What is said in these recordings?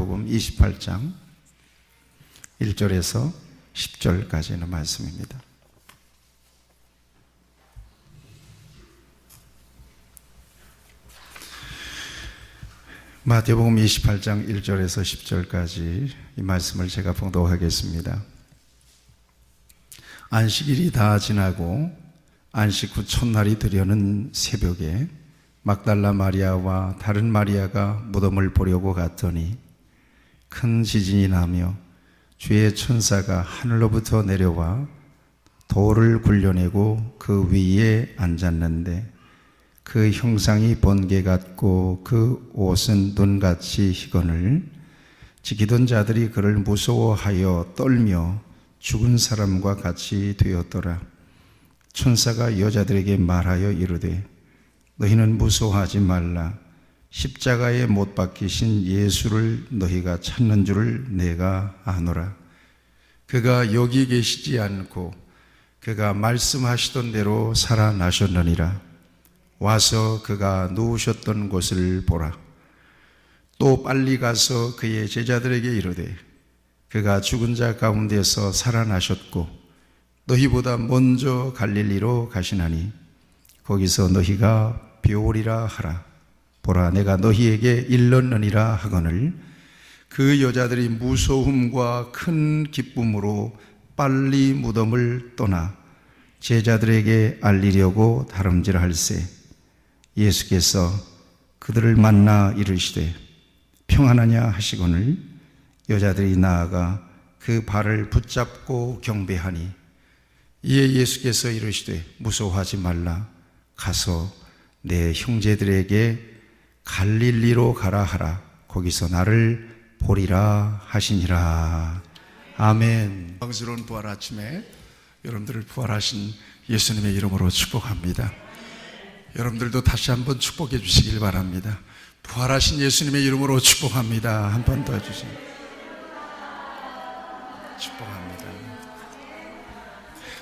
마태복음 28장 1절에서 10절까지 있는 말씀입니다. 마태복음 28장 1절에서 10절까지 이 말씀을 제가 봉독하겠습니다. 안식일이 다 지나고 안식 후 첫날이 되려는 새벽에 막달라 마리아와 다른 마리아가 무덤을 보려고 갔더니 큰 지진이 나며 주의 천사가 하늘로부터 내려와 돌을 굴려내고 그 위에 앉았는데 그 형상이 번개 같고 그 옷은 눈같이 희거늘 지키던 자들이 그를 무서워하여 떨며 죽은 사람과 같이 되었더라. 천사가 여자들에게 말하여 이르되 너희는 무서워하지 말라. 십자가에 못 박히신 예수를 너희가 찾는 줄을 내가 아노라. 그가 여기 계시지 않고 그가 말씀하시던 대로 살아나셨느니라. 와서 그가 누우셨던 곳을 보라. 또 빨리 가서 그의 제자들에게 이르되 그가 죽은 자 가운데서 살아나셨고 너희보다 먼저 갈릴리로 가시나니 거기서 너희가 배우리라 하라. 보라, 내가 너희에게 일렀느니라 하거늘 그 여자들이 무서움과 큰 기쁨으로 빨리 무덤을 떠나 제자들에게 알리려고 다름질할세. 예수께서 그들을 만나 이르시되 평안하냐 하시거늘 여자들이 나아가 그 발을 붙잡고 경배하니 이에 예수께서 이르시되 무서워하지 말라. 가서 내 형제들에게 갈릴리로 가라 하라. 거기서 나를 보리라 하시니라. 아멘. 영광스러운 부활 아침에 여러분들을 부활하신 예수님의 이름으로 축복합니다. 여러분들도 다시 한번 축복해 주시길 바랍니다. 부활하신 예수님의 이름으로 축복합니다. 한 번 더 해주세요. 축복합니다.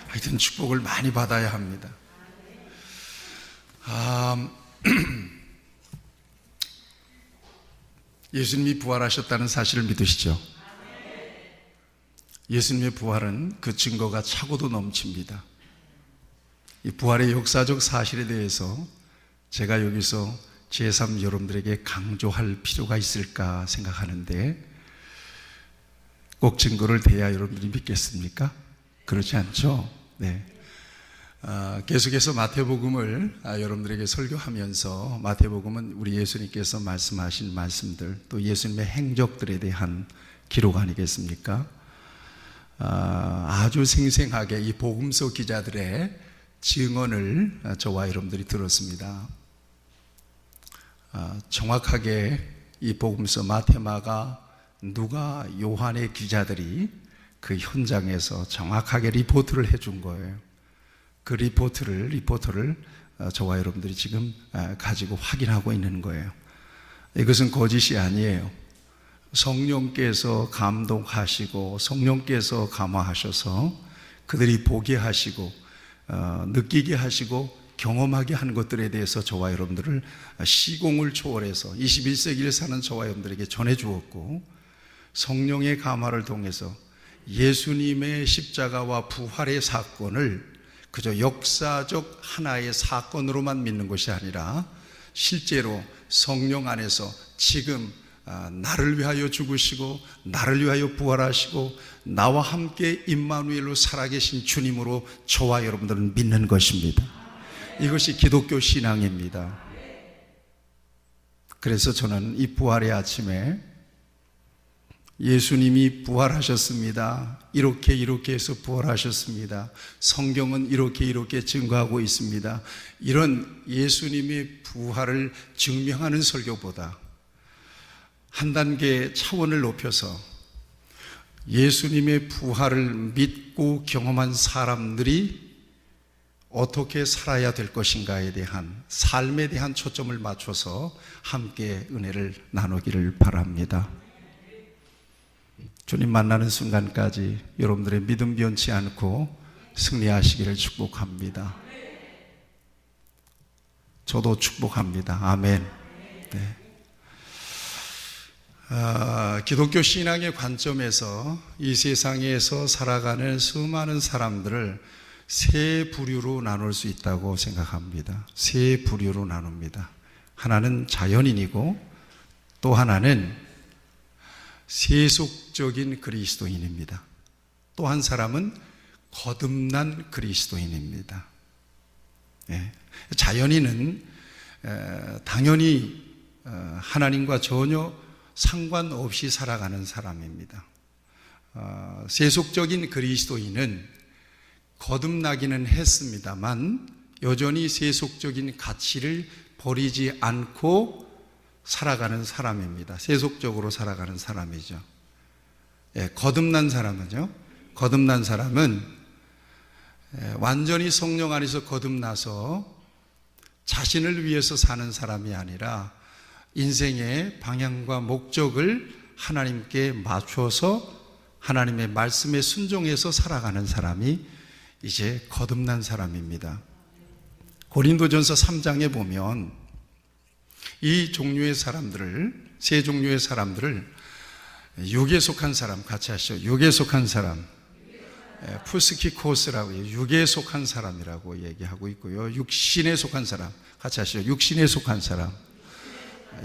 하여튼 축복을 많이 받아야 합니다. 예수님이 부활하셨다는 사실을 믿으시죠? 예수님의 부활은 그 증거가 차고도 넘칩니다. 이 부활의 역사적 사실에 대해서 제가 여기서 제3 여러분들에게 강조할 필요가 있을까 생각하는데 꼭 증거를 대야 여러분들이 믿겠습니까? 그렇지 않죠? 네. 계속해서 마태복음을 여러분들에게 설교하면서 마태복음은 우리 예수님께서 말씀하신 말씀들 또 예수님의 행적들에 대한 기록 아니겠습니까? 아주 생생하게 이 복음서 기자들의 증언을 저와 여러분들이 들었습니다. 정확하게 이 복음서 마태, 마가, 누가, 요한의 기자들이 그 현장에서 정확하게 리포트를 해준 거예요. 그 리포트를 저와 여러분들이 지금 가지고 확인하고 있는 거예요. 이것은 거짓이 아니에요. 성령께서 감동하시고 성령께서 감화하셔서 그들이 보게 하시고 느끼게 하시고 경험하게 한 것들에 대해서 저와 여러분들을 시공을 초월해서 21세기를 사는 저와 여러분들에게 전해주었고 성령의 감화를 통해서 예수님의 십자가와 부활의 사건을 그저 역사적 하나의 사건으로만 믿는 것이 아니라 실제로 성령 안에서 지금 나를 위하여 죽으시고 나를 위하여 부활하시고 나와 함께 임마누엘로 살아계신 주님으로 저와 여러분들은 믿는 것입니다. 이것이 기독교 신앙입니다. 그래서 저는 이 부활의 아침에 예수님이 부활하셨습니다. 이렇게 해서 부활하셨습니다. 성경은 이렇게 증거하고 있습니다. 이런 예수님의 부활을 증명하는 설교보다 한 단계 차원을 높여서 예수님의 부활을 믿고 경험한 사람들이 어떻게 살아야 될 것인가에 대한 삶에 대한 초점을 맞춰서 함께 은혜를 나누기를 바랍니다. 주님 만나는 순간까지 여러분들의 믿음 변치 않고 승리하시기를 축복합니다. 저도 축복합니다. 아멘. 네. 기독교 신앙의 관점에서 이 세상에서 살아가는 수많은 사람들을 세 부류로 나눌 수 있다고 생각합니다. 세 부류로 나눕니다. 하나는 자연인이고 또 하나는 세속적인 그리스도인입니다. 또 한 사람은 거듭난 그리스도인입니다. 자연인은 당연히 하나님과 전혀 상관없이 살아가는 사람입니다. 세속적인 그리스도인은 거듭나기는 했습니다만 여전히 세속적인 가치를 버리지 않고 살아가는 사람입니다. 세속적으로 살아가는 사람이죠. 거듭난 사람은요, 거듭난 사람은 완전히 성령 안에서 거듭나서 자신을 위해서 사는 사람이 아니라 인생의 방향과 목적을 하나님께 맞춰서 하나님의 말씀에 순종해서 살아가는 사람이 이제 거듭난 사람입니다. 고린도전서 3장에 보면 이 종류의 사람들을, 세 종류의 사람들을 육에 속한 사람, 같이 하시죠. 육에 속한 사람, 푸스키코스라고 육에 속한 사람이라고 얘기하고 있고요. 육신에 속한 사람, 같이 하시죠. 육신에 속한 사람,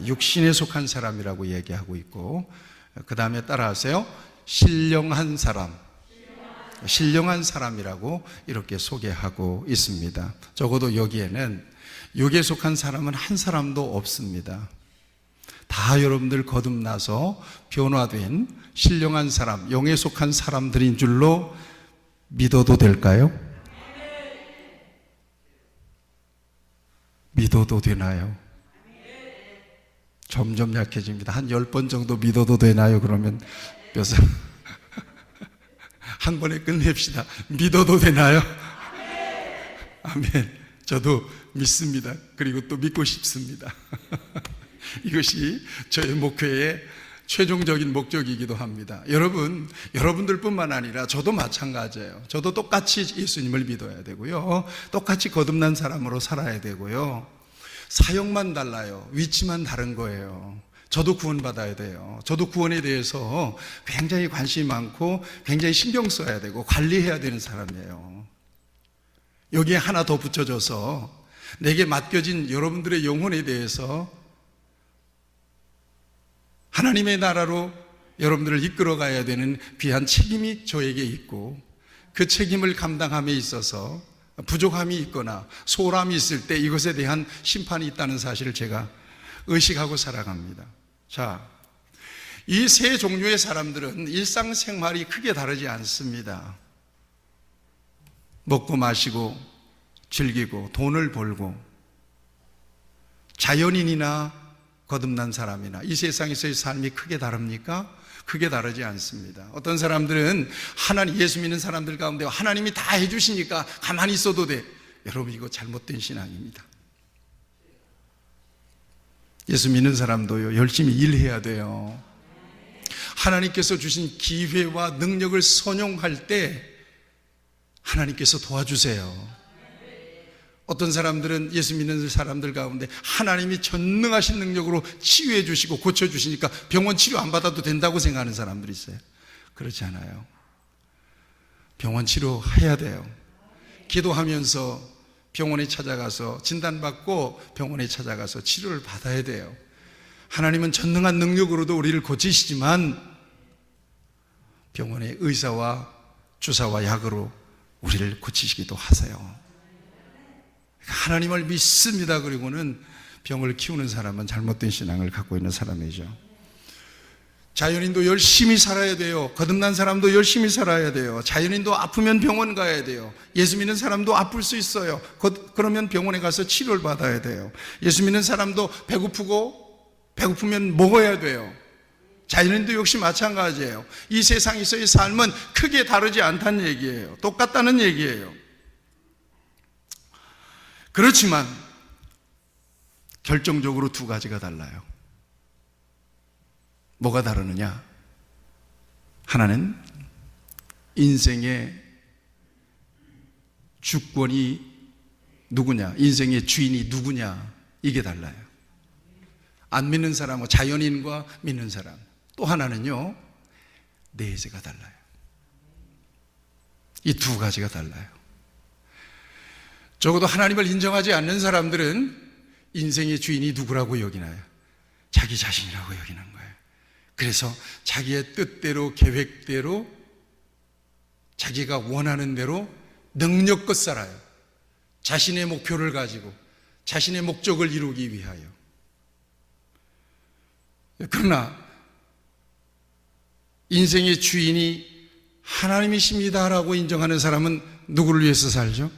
육신에 속한 사람이라고 얘기하고 있고, 그 다음에 따라하세요. 신령한 사람, 신령한 사람이라고 이렇게 소개하고 있습니다. 적어도 여기에는 육에 속한 사람은 한 사람도 없습니다. 다 여러분들 거듭나서 변화된 신령한 사람, 영에 속한 사람들인 줄로 믿어도 될까요? 믿어도 되나요? 점점 약해집니다. 한 10번 정도 믿어도 되나요? 그러면 몇 살? 한 번에 끝냅시다. 믿어도 되나요? 아멘. 저도 믿습니다. 그리고 또 믿고 싶습니다. 이것이 저의 목회의 최종적인 목적이기도 합니다. 여러분들뿐만 아니라 저도 마찬가지예요. 저도 똑같이 예수님을 믿어야 되고요. 똑같이 거듭난 사람으로 살아야 되고요. 사역만 달라요. 위치만 다른 거예요. 저도 구원받아야 돼요. 저도 구원에 대해서 굉장히 관심이 많고 굉장히 신경 써야 되고 관리해야 되는 사람이에요. 여기에 하나 더 붙여줘서 내게 맡겨진 여러분들의 영혼에 대해서 하나님의 나라로 여러분들을 이끌어 가야 되는 귀한 책임이 저에게 있고, 그 책임을 감당함에 있어서 부족함이 있거나 소홀함이 있을 때 이것에 대한 심판이 있다는 사실을 제가 의식하고 살아갑니다. 자, 이 세 종류의 사람들은 일상생활이 크게 다르지 않습니다. 먹고 마시고 즐기고 돈을 벌고, 자연인이나 거듭난 사람이나 이 세상에서의 삶이 크게 다릅니까? 크게 다르지 않습니다. 어떤 사람들은 예수 믿는 사람들 가운데 하나님이 다 해주시니까 가만히 있어도 돼. 여러분, 이거 잘못된 신앙입니다. 예수 믿는 사람도요, 열심히 일해야 돼요. 하나님께서 주신 기회와 능력을 선용할 때 하나님께서 도와주세요. 어떤 사람들은 예수 믿는 사람들 가운데 하나님이 전능하신 능력으로 치유해 주시고 고쳐 주시니까 병원 치료 안 받아도 된다고 생각하는 사람들이 있어요. 그렇지 않아요. 병원 치료해야 돼요. 기도하면서 병원에 찾아가서 진단받고 병원에 찾아가서 치료를 받아야 돼요. 하나님은 전능한 능력으로도 우리를 고치시지만 병원의 의사와 주사와 약으로 우리를 고치시기도 하세요. 하나님을 믿습니다. 그리고는 병을 키우는 사람은 잘못된 신앙을 갖고 있는 사람이죠. 자연인도 열심히 살아야 돼요. 거듭난 사람도 열심히 살아야 돼요. 자연인도 아프면 병원 가야 돼요. 예수 믿는 사람도 아플 수 있어요. 그러면 병원에 가서 치료를 받아야 돼요. 예수 믿는 사람도 배고프면 먹어야 돼요. 자연인도 역시 마찬가지예요. 이 세상에서의 삶은 크게 다르지 않다는 얘기예요. 똑같다는 얘기예요. 그렇지만 결정적으로 두 가지가 달라요. 뭐가 다르느냐? 하나는 인생의 주권이 누구냐, 인생의 주인이 누구냐, 이게 달라요. 안 믿는 사람은 자연인과 믿는 사람, 또 하나는요, 내재가 달라요. 이 두 가지가 달라요. 적어도 하나님을 인정하지 않는 사람들은 인생의 주인이 누구라고 여기나요? 자기 자신이라고 여기는 거예요. 그래서 자기의 뜻대로, 계획대로, 자기가 원하는 대로 능력껏 살아요. 자신의 목표를 가지고 자신의 목적을 이루기 위하여. 그러나 인생의 주인이 하나님이십니다라고 인정하는 사람은 누구를 위해서 살죠?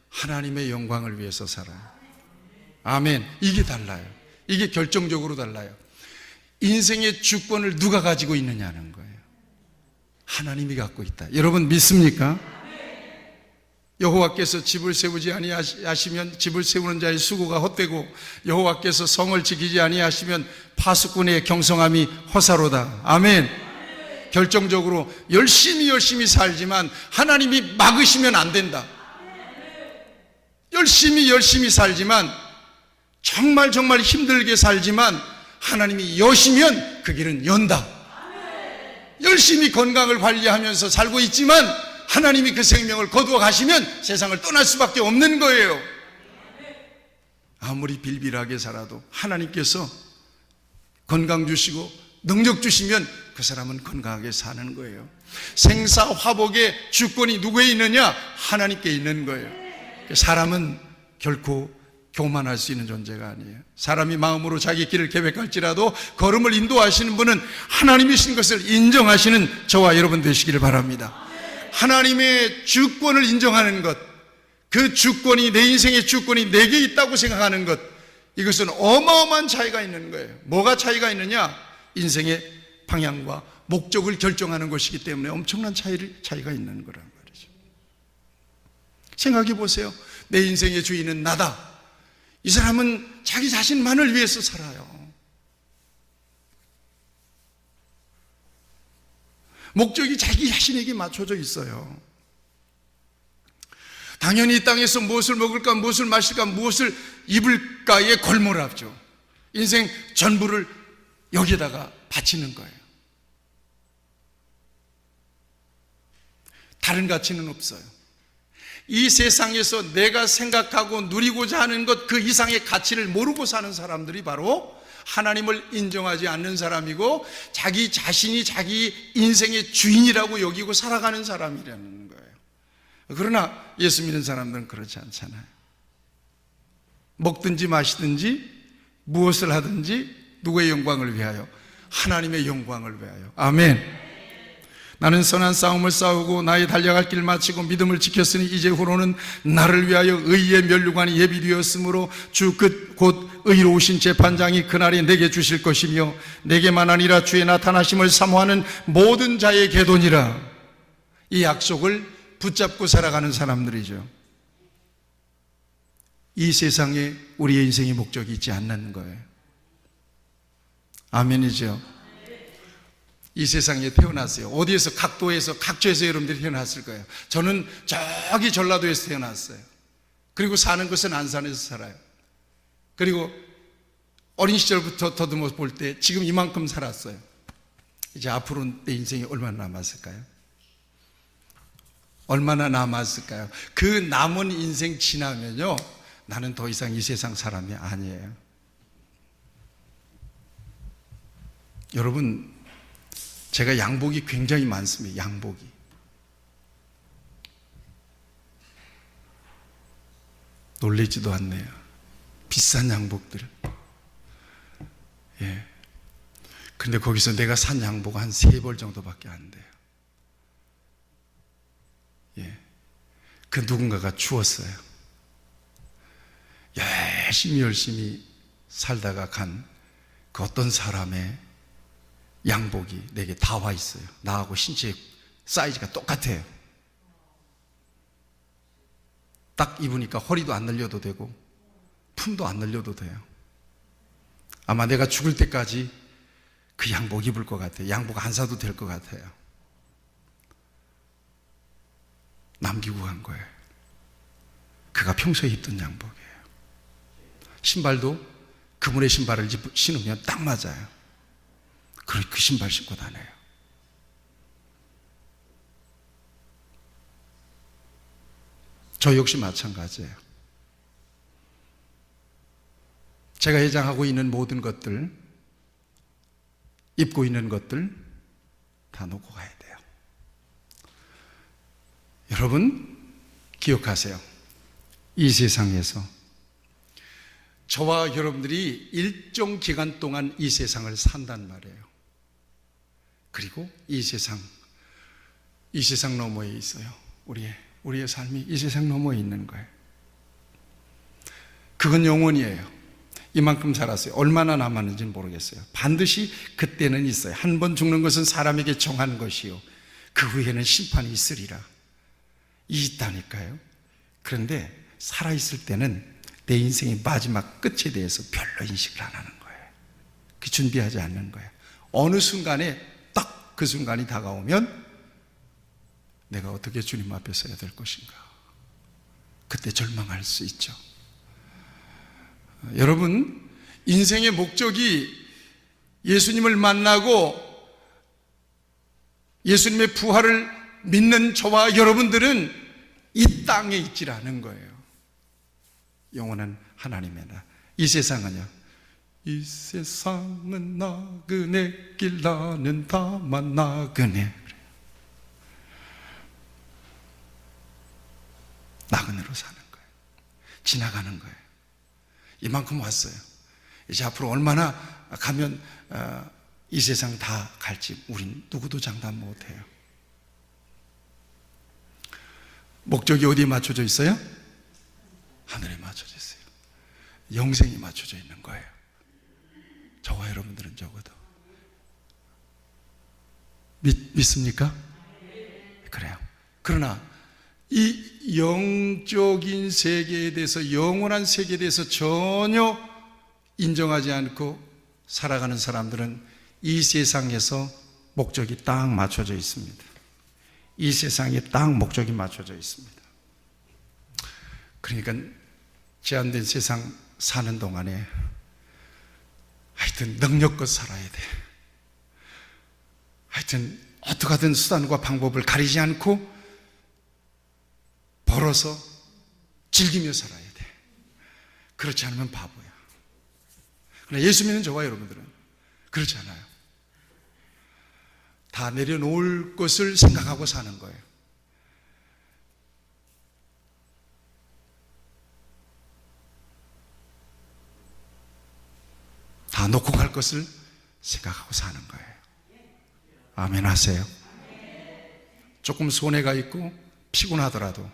하나님의 영광을 위해서 살아요. 아멘. 이게 달라요. 이게 결정적으로 달라요. 인생의 주권을 누가 가지고 있느냐는 거예요. 하나님이 갖고 있다. 여러분 믿습니까? 여호와께서 집을 세우지 아니하시면 집을 세우는 자의 수고가 헛되고, 여호와께서 성을 지키지 아니하시면 파수꾼의 경성함이 허사로다. 아멘. 결정적으로 열심히 살지만 하나님이 막으시면 안 된다. 열심히 살지만, 정말 힘들게 살지만 하나님이 여시면 그 길은 연다. 열심히 건강을 관리하면서 살고 있지만 하나님이 그 생명을 거두어 가시면 세상을 떠날 수밖에 없는 거예요. 아무리 빌빌하게 살아도 하나님께서 건강 주시고 능력 주시면 그 사람은 건강하게 사는 거예요. 생사화복의 주권이 누구에 있느냐? 하나님께 있는 거예요. 사람은 결코 교만할 수 있는 존재가 아니에요. 사람이 마음으로 자기 길을 계획할지라도 걸음을 인도하시는 분은 하나님이신 것을 인정하시는 저와 여러분 되시기를 바랍니다. 하나님의 주권을 인정하는 것, 그 주권이, 내 인생의 주권이 내게 있다고 생각하는 것, 이것은 어마어마한 차이가 있는 거예요. 뭐가 차이가 있느냐? 인생의 방향과 목적을 결정하는 것이기 때문에 엄청난 차이가 있는 거란 말이죠. 생각해 보세요. 내 인생의 주인은 나다. 이 사람은 자기 자신만을 위해서 살아요. 목적이 자기 자신에게 맞춰져 있어요. 당연히 이 땅에서 무엇을 먹을까, 무엇을 마실까, 무엇을 입을까에 골몰하죠. 인생 전부를 여기에다가 바치는 거예요. 다른 가치는 없어요. 이 세상에서 내가 생각하고 누리고자 하는 것, 그 이상의 가치를 모르고 사는 사람들이 바로 하나님을 인정하지 않는 사람이고, 자기 자신이 자기 인생의 주인이라고 여기고 살아가는 사람이라는 거예요. 그러나 예수 믿는 사람들은 그렇지 않잖아요. 먹든지 마시든지 무엇을 하든지 누구의 영광을 위하여? 하나님의 영광을 위하여. 아멘. 나는 선한 싸움을 싸우고 나의 달려갈 길을 마치고 믿음을 지켰으니 이제 후로는 나를 위하여 의의 면류관이 예비되었으므로 주 곧 의로우신 재판장이 그날에 내게 주실 것이며, 내게만 아니라 주의 나타나심을 사모하는 모든 자의 계도니라. 이 약속을 붙잡고 살아가는 사람들이죠. 이 세상에 우리의 인생의 목적이 있지 않는 거예요. 아멘이죠. 이 세상에 태어났어요. 어디에서, 각도에서, 각처에서 여러분들이 태어났을 거예요. 저는 저기 전라도에서 태어났어요. 그리고 사는 것은 안산에서 살아요. 그리고 어린 시절부터 더듬어 볼 때 지금 이만큼 살았어요. 이제 앞으로 내 인생이 얼마나 남았을까요? 얼마나 남았을까요? 그 남은 인생 지나면요, 나는 더 이상 이 세상 사람이 아니에요. 여러분, 제가 양복이 굉장히 많습니다. 양복이. 놀라지도 않네요. 비싼 양복들. 근데 거기서 내가 산 양복은 한 3벌 정도밖에 안 돼요. 그 누군가가 주었어요. 열심히 살다가 간 그 어떤 사람의 양복이 내게 다 와 있어요. 나하고 신체 사이즈가 똑같아요. 딱 입으니까 허리도 안 늘려도 되고 품도 안 늘려도 돼요. 아마 내가 죽을 때까지 그 양복 입을 것 같아요. 양복 안 사도 될 것 같아요. 남기고 간 거예요. 그가 평소에 입던 양복이에요. 신발도 그분의 신발을 신으면 딱 맞아요. 그 신발 신고 다녀요. 저 역시 마찬가지예요. 제가 해장하고 있는 모든 것들, 입고 있는 것들 다 놓고 가야 돼요. 여러분 기억하세요. 이 세상에서 저와 여러분들이 일정 기간 동안 이 세상을 산단 말이에요. 그리고 이 세상 너머에 있어요. 우리의 삶이 이 세상 너머에 있는 거예요. 그건 영원이에요. 이만큼 살았어요. 얼마나 남았는지는 모르겠어요. 반드시 그때는 있어요. 한 번 죽는 것은 사람에게 정한 것이요, 그 후에는 심판이 있으리라. 있다니까요. 그런데 살아있을 때는 내 인생의 마지막 끝에 대해서 별로 인식을 안 하는 거예요. 준비하지 않는 거예요. 어느 순간에 딱 그 순간이 다가오면 내가 어떻게 주님 앞에 서야 될 것인가, 그때 절망할 수 있죠. 여러분, 인생의 목적이 예수님을 만나고 예수님의 부활을 믿는 저와 여러분들은 이 땅에 있질 않은 거예요. 영원한 하나님의 나라. 이 세상은요, 이 세상은 나그네 길, 나는 다만 나그네. 나그네로 사는 거예요. 지나가는 거예요. 이만큼 왔어요. 이제 앞으로 얼마나 가면 이 세상 다 갈지 우린 누구도 장담 못해요. 목적이 어디에 맞춰져 있어요? 하늘에 맞춰져 있어요. 영생이 맞춰져 있는 거예요. 저와 여러분들은 적어도 믿습니까? 그래요. 그러나 이 영적인 세계에 대해서, 영원한 세계에 대해서 전혀 인정하지 않고 살아가는 사람들은 이 세상에서 목적이 딱 맞춰져 있습니다. 이 세상에 딱 목적이 맞춰져 있습니다. 그러니까 제한된 세상 사는 동안에 하여튼 능력껏 살아야 돼. 하여튼 어떻게 하든 수단과 방법을 가리지 않고 벌어서 즐기며 살아야 돼. 그렇지 않으면 바보야. 그러나 예수 믿는 저와 여러분들은 그렇지 않아요. 다 내려놓을 것을 생각하고 사는 거예요. 다 놓고 갈 것을 생각하고 사는 거예요. 아멘 하세요. 조금 손해가 있고 피곤하더라도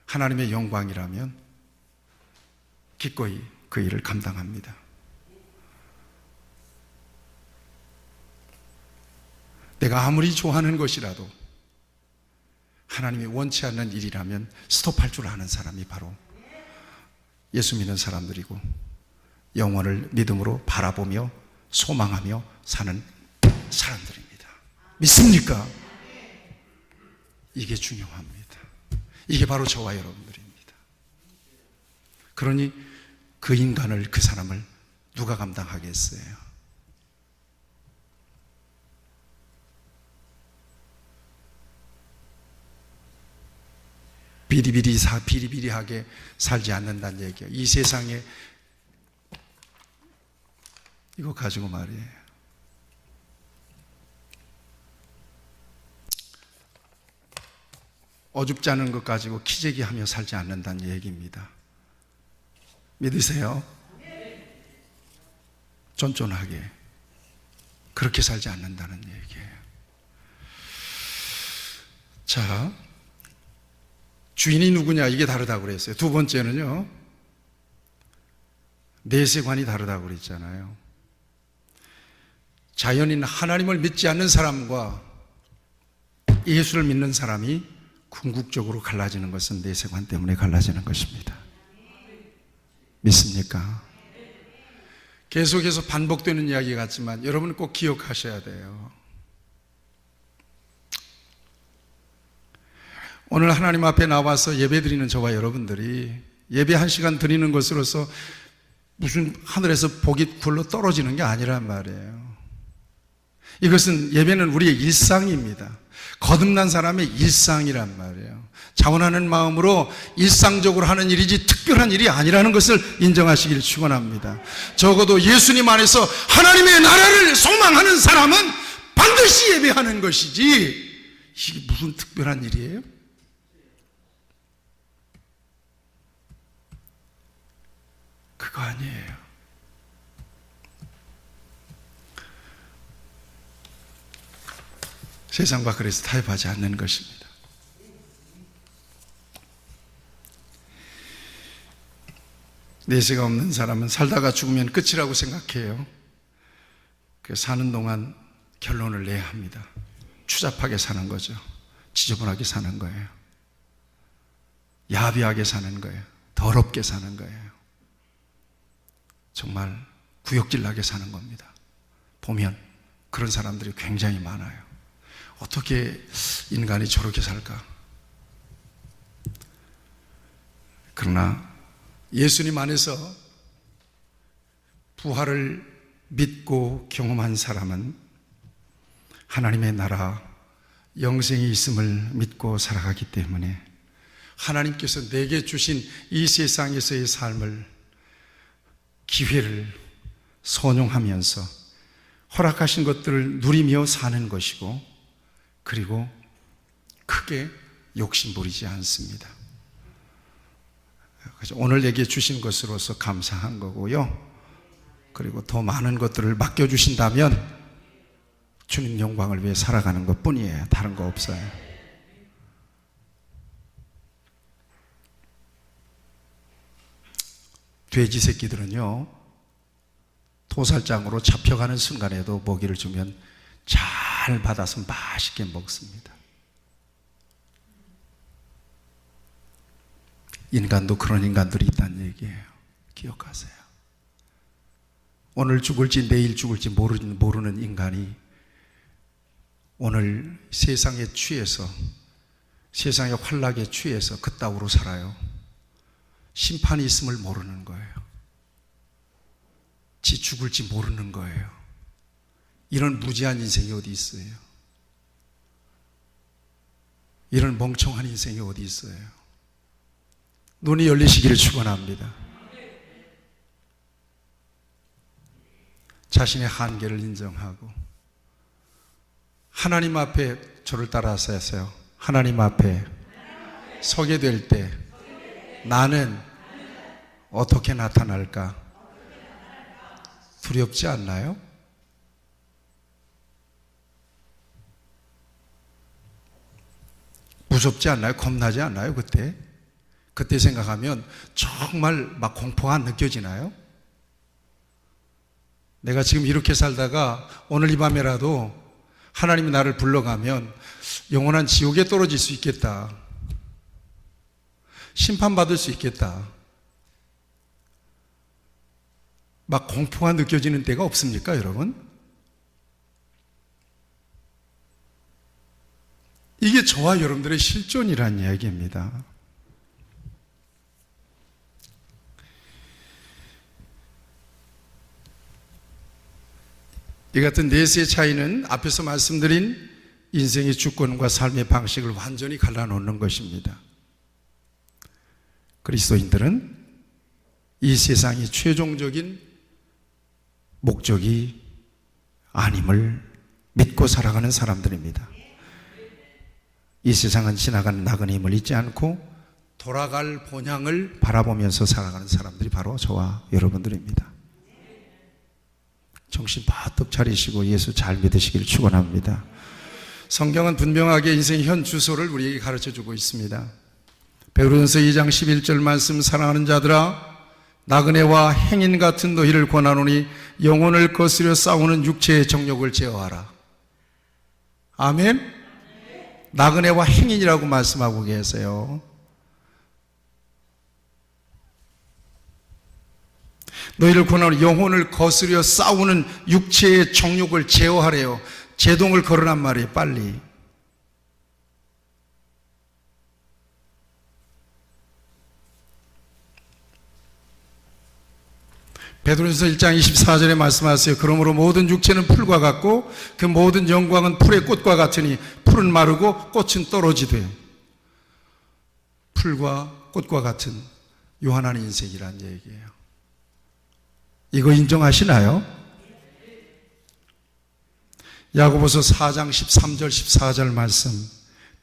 하나님의 영광이라면 기꺼이 그 일을 감당합니다. 내가 아무리 좋아하는 것이라도 하나님이 원치 않는 일이라면 스톱할 줄 아는 사람이 바로 예수 믿는 사람들이고, 영원을 믿음으로 바라보며 소망하며 사는 사람들입니다. 믿습니까? 이게 중요합니다. 이게 바로 저와 여러분들입니다. 그러니 그 인간을, 그 사람을 누가 감당하겠어요? 비리비리하게 살지 않는다는 얘기예요. 이 세상에 이거 가지고 말이에요. 어줍지 않은 것 가지고 키재기하며 살지 않는다는 얘기입니다. 믿으세요? 쫀쫀하게 그렇게 살지 않는다는 얘기예요. 자, 주인이 누구냐, 이게 다르다고 그랬어요. 두 번째는요, 내세관이 다르다고 그랬잖아요. 자연인 하나님을 믿지 않는 사람과 예수를 믿는 사람이 궁극적으로 갈라지는 것은 내세관 때문에 갈라지는 것입니다. 믿습니까? 계속해서 반복되는 이야기 같지만 여러분 꼭 기억하셔야 돼요. 오늘 하나님 앞에 나와서 예배 드리는 저와 여러분들이 예배 한 시간 드리는 것으로서 무슨 하늘에서 복이 굴러 떨어지는 게 아니란 말이에요. 이것은 예배는 우리의 일상입니다. 거듭난 사람의 일상이란 말이에요. 자원하는 마음으로 일상적으로 하는 일이지 특별한 일이 아니라는 것을 인정하시기를 축원합니다. 적어도 예수님 안에서 하나님의 나라를 소망하는 사람은 반드시 예배하는 것이지 이게 무슨 특별한 일이에요? 그거 아니에요. 세상과 그래서 타협하지 않는 것입니다. 내세가 없는 사람은 살다가 죽으면 끝이라고 생각해요. 사는 동안 결론을 내야 합니다. 추잡하게 사는 거죠. 지저분하게 사는 거예요. 야비하게 사는 거예요. 더럽게 사는 거예요. 정말 구역질나게 사는 겁니다. 보면 그런 사람들이 굉장히 많아요. 어떻게 인간이 저렇게 살까? 그러나 예수님 안에서 부활을 믿고 경험한 사람은 하나님의 나라, 영생이 있음을 믿고 살아가기 때문에 하나님께서 내게 주신 이 세상에서의 삶을, 기회를 선용하면서 허락하신 것들을 누리며 사는 것이고, 그리고 크게 욕심 부리지 않습니다. 그래서 오늘 내게 주신 것으로서 감사한 거고요. 그리고 더 많은 것들을 맡겨주신다면 주님 영광을 위해 살아가는 것 뿐이에요. 다른 거 없어요. 돼지 새끼들은요, 도살장으로 잡혀가는 순간에도 먹이를 주면 잘 받아서 맛있게 먹습니다. 인간도 그런 인간들이 있다는 얘기예요. 기억하세요. 오늘 죽을지 내일 죽을지 모르는 인간이 오늘 세상에 취해서, 세상의 환락에 취해서 그따구로 살아요. 심판이 있음을 모르는 거예요. 지 죽을지 모르는 거예요. 이런 무지한 인생이 어디 있어요? 이런 멍청한 인생이 어디 있어요? 눈이 열리시기를 축원합니다. 자신의 한계를 인정하고 하나님 앞에 저를 따라서 하세요. 하나님 앞에 서게 될 때 나는 어떻게 나타날까? 두렵지 않나요? 무섭지 않나요? 겁나지 않나요? 그때 생각하면 정말 막 공포가 안 느껴지나요? 내가 지금 이렇게 살다가 오늘 이 밤에라도 하나님이 나를 불러가면 영원한 지옥에 떨어질 수 있겠다. 심판받을 수 있겠다. 막 공포가 느껴지는 때가 없습니까, 여러분? 이게 저와 여러분들의 실존이라는 이야기입니다. 이 같은 내세의 차이는 앞에서 말씀드린 인생의 주권과 삶의 방식을 완전히 갈라놓는 것입니다. 그리스도인들은 이 세상이 최종적인 목적이 아님을 믿고 살아가는 사람들입니다. 이 세상은 지나가는 나그네임을 잊지 않고 돌아갈 본향을 바라보면서 살아가는 사람들이 바로 저와 여러분들입니다. 정신 바짝 차리시고 예수 잘 믿으시기를 축원합니다. 성경은 분명하게 인생의 현 주소를 우리에게 가르쳐주고 있습니다. 베드로전서 2장 11절 말씀, 사랑하는 자들아 나그네와 행인 같은 너희를 권하노니 영혼을 거스려 싸우는 육체의 정욕을 제어하라. 아멘. 나그네와 행인이라고 말씀하고 계세요. 너희를 권하노니 영혼을 거스려 싸우는 육체의 정욕을 제어하래요. 제동을 걸으란 말이에요. 빨리. 베드로전서 1장 24절에 말씀하세요. 그러므로 모든 육체는 풀과 같고 그 모든 영광은 풀의 꽃과 같으니 풀은 마르고 꽃은 떨어지되. 풀과 꽃과 같은 요한한 인생이란 얘기예요. 이거 인정하시나요? 야고보서 4장 13절 14절 말씀.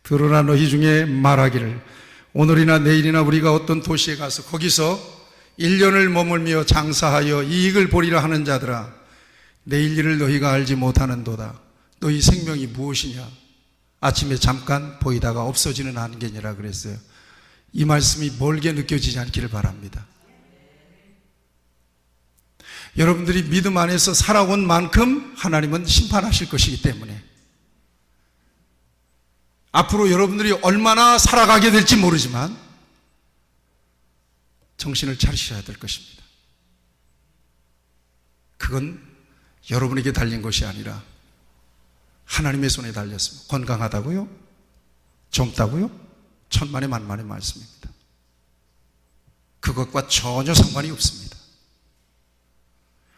들으나 너희 중에 말하기를 오늘이나 내일이나 우리가 어떤 도시에 가서 거기서 1년을 머물며 장사하여 이익을 보리라 하는 자들아, 내일 일을 너희가 알지 못하는도다. 너희 생명이 무엇이냐? 아침에 잠깐 보이다가 없어지는 안개니라 그랬어요. 이 말씀이 멀게 느껴지지 않기를 바랍니다. 여러분들이 믿음 안에서 살아온 만큼 하나님은 심판하실 것이기 때문에 앞으로 여러분들이 얼마나 살아가게 될지 모르지만 정신을 차리셔야 될 것입니다. 그건 여러분에게 달린 것이 아니라 하나님의 손에 달렸습니다. 건강하다고요? 젊다고요? 천만의 만만의 말씀입니다. 그것과 전혀 상관이 없습니다.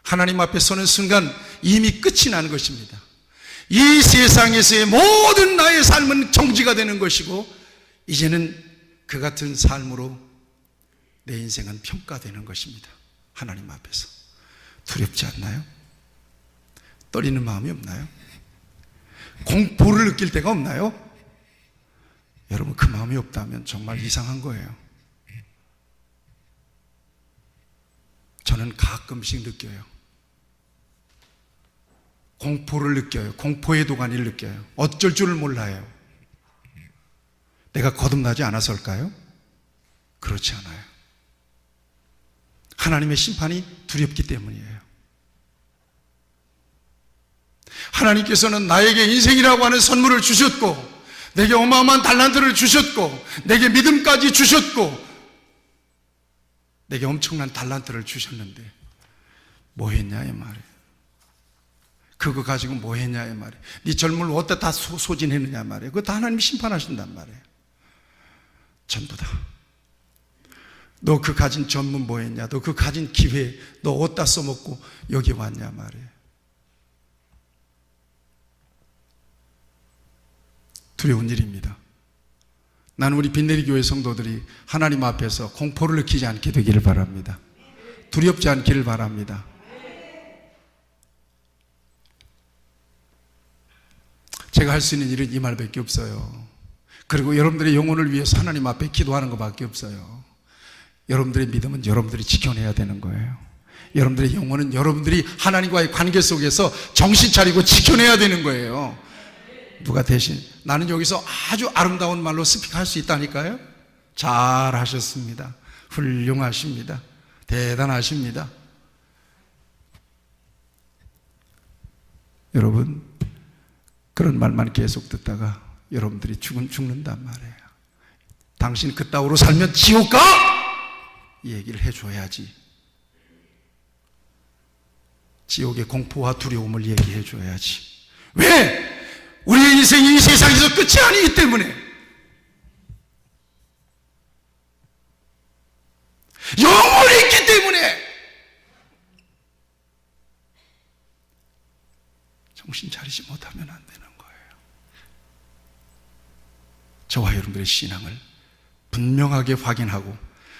하나님 앞에 서는 순간 이미 끝이 나는 것입니다. 이 세상에서의 모든 나의 삶은 정지가 되는 것이고 이제는 그 같은 삶으로 내 인생은 평가되는 것입니다. 하나님 앞에서. 두렵지 않나요? 떨리는 마음이 없나요? 공포를 느낄 때가 없나요? 여러분, 그 마음이 없다면 정말 이상한 거예요. 저는 가끔씩 느껴요. 공포를 느껴요. 공포의 도가니를 느껴요. 어쩔 줄을 몰라요. 내가 거듭나지 않아서일까요? 그렇지 않아요. 하나님의 심판이 두렵기 때문이에요. 하나님께서는 나에게 인생이라고 하는 선물을 주셨고 내게 어마어마한 달란트를 주셨고 내게 믿음까지 주셨고 내게 엄청난 달란트를 주셨는데 뭐 했냐 이 말이에요. 그거 가지고 뭐 했냐 이 말이에요. 네 젊음을 어디다 다 소진했느냐 말이에요. 그거 다 하나님이 심판하신단 말이에요. 전부 다. 너 그 가진 전문 뭐 했냐? 너 그 가진 기회 너 어디다 써먹고 여기 왔냐 말이에요. 두려운 일입니다. 나는 우리 빈내리 교회 성도들이 하나님 앞에서 공포를 느끼지 않게 되기를 바랍니다. 두렵지 않기를 바랍니다. 제가 할 수 있는 일은 이 말밖에 없어요. 그리고 여러분들의 영혼을 위해서 하나님 앞에 기도하는 것밖에 없어요. 여러분들의 믿음은 여러분들이 지켜내야 되는 거예요. 여러분들의 영혼은 여러분들이 하나님과의 관계 속에서 정신 차리고 지켜내야 되는 거예요. 누가 대신 나는 여기서 아주 아름다운 말로 스피크할 수 있다니까요. 잘하셨습니다. 훌륭하십니다. 대단하십니다. 여러분, 그런 말만 계속 듣다가 여러분들이 죽는단 말이에요. 당신 그따위로 살면 지옥 가! 이 얘기를 해줘야지. 지옥의 공포와 두려움을 얘기해줘야지. 왜? 우리의 인생이 이 세상에서 끝이 아니기 때문에. 영원히 있기 때문에. 정신 차리지 못하면 안 되는 거예요. 저와 여러분들의 신앙을 분명하게 확인하고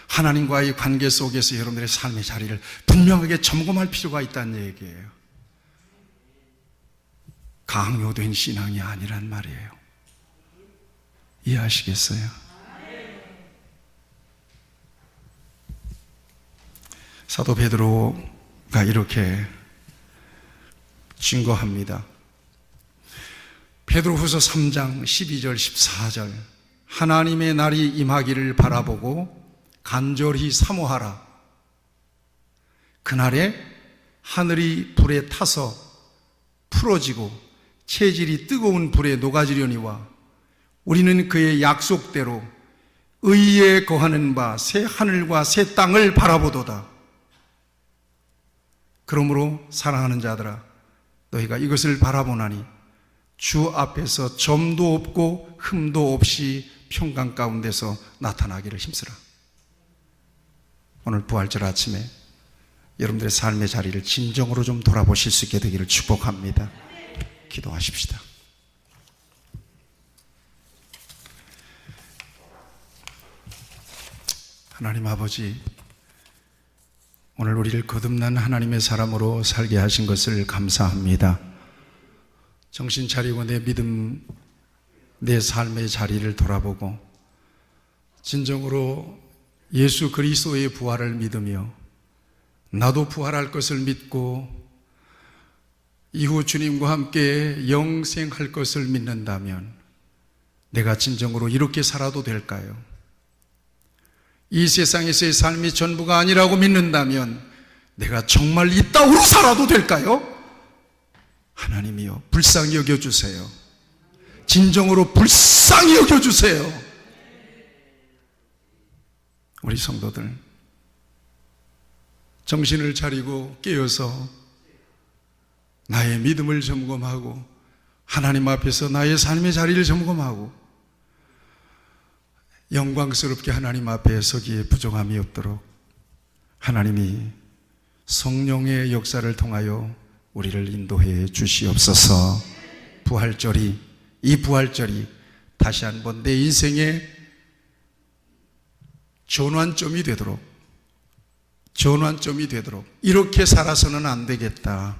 하나님과의 관계 속에서 여러분들의 삶의 자리를 분명하게 점검할 필요가 있다는 얘기예요. 강요된 신앙이 아니란 말이에요. 이해하시겠어요? 사도 베드로가 이렇게 증거합니다. 베드로후서 3장 12절 14절 하나님의 날이 임하기를 바라보고 간절히 사모하라. 그날에 하늘이 불에 타서 풀어지고 체질이 뜨거운 불에 녹아지려니와 우리는 그의 약속대로 의에 거하는 바 새 하늘과 새 땅을 바라보도다. 그러므로 사랑하는 자들아 너희가 이것을 바라보나니 주 앞에서 점도 없고 흠도 없이 평강 가운데서 나타나기를 힘쓰라. 오늘 부활절 아침에 여러분들의 삶의 자리를 진정으로 좀 돌아보실 수 있게 되기를 축복합니다. 기도하십시다. 하나님 아버지, 오늘 우리를 거듭난 하나님의 사람으로 살게 하신 것을 감사합니다. 정신 차리고 내 믿음, 내 삶의 자리를 돌아보고 진정으로 예수 그리스도의 부활을 믿으며 나도 부활할 것을 믿고 이후 주님과 함께 영생할 것을 믿는다면 내가 진정으로 이렇게 살아도 될까요? 이 세상에서의 삶이 전부가 아니라고 믿는다면 내가 정말 이 땅으로 살아도 될까요? 하나님이여, 불쌍히 여겨주세요. 진정으로 불쌍히 여겨주세요. 우리 성도들 정신을 차리고 깨어서 나의 믿음을 점검하고 하나님 앞에서 나의 삶의 자리를 점검하고 영광스럽게 하나님 앞에 서기에 부족함이 없도록 하나님이 성령의 역사를 통하여 우리를 인도해 주시옵소서. 이 부활절이 다시 한번 내 인생의 전환점이 되도록 이렇게 살아서는 안 되겠다,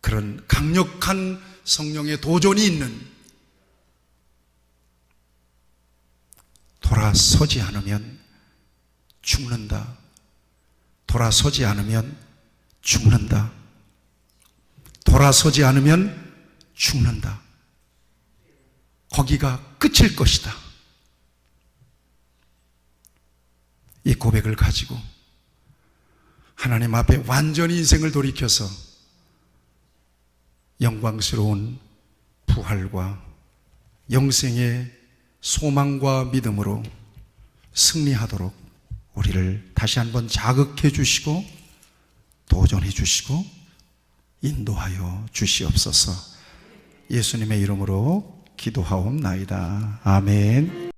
그런 강력한 성령의 도전이 있는, 돌아서지 않으면 죽는다. 돌아서지 않으면 죽는다. 돌아서지 않으면 죽는다. 거기가 끝일 것이다. 이 고백을 가지고 하나님 앞에 완전히 인생을 돌이켜서 영광스러운 부활과 영생의 소망과 믿음으로 승리하도록 우리를 다시 한번 자극해 주시고 도전해 주시고 인도하여 주시옵소서. 예수님의 이름으로 기도하옵나이다. 아멘.